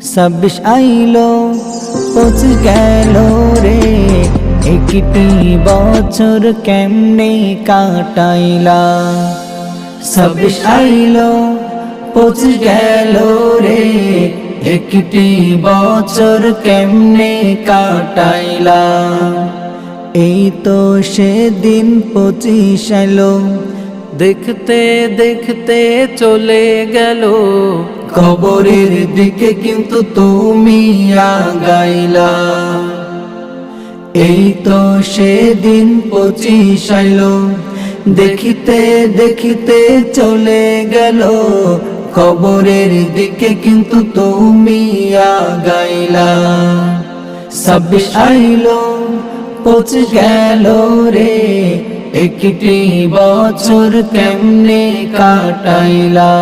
26 আইলো 25 গেল রে, একটি বছর কেমনে কাটাইলা। 26 আইলো 25 গেল রে, একটি বছর কেমনে কাটাইলা। এই তো সেদিন 25 এলো, দেখতে দেখতে চলে গেল কবরের দিকে কিন্তু তুমি আগাইলা। এই তো সেদিন 25 আইলো, দেখিতে দেখিতে চলে গেল কবরের দিকে কিন্তু তুমি আগাইলা। 26 আইলো 25 গেল রে, একটি বছর কেমনে কাটাইলা।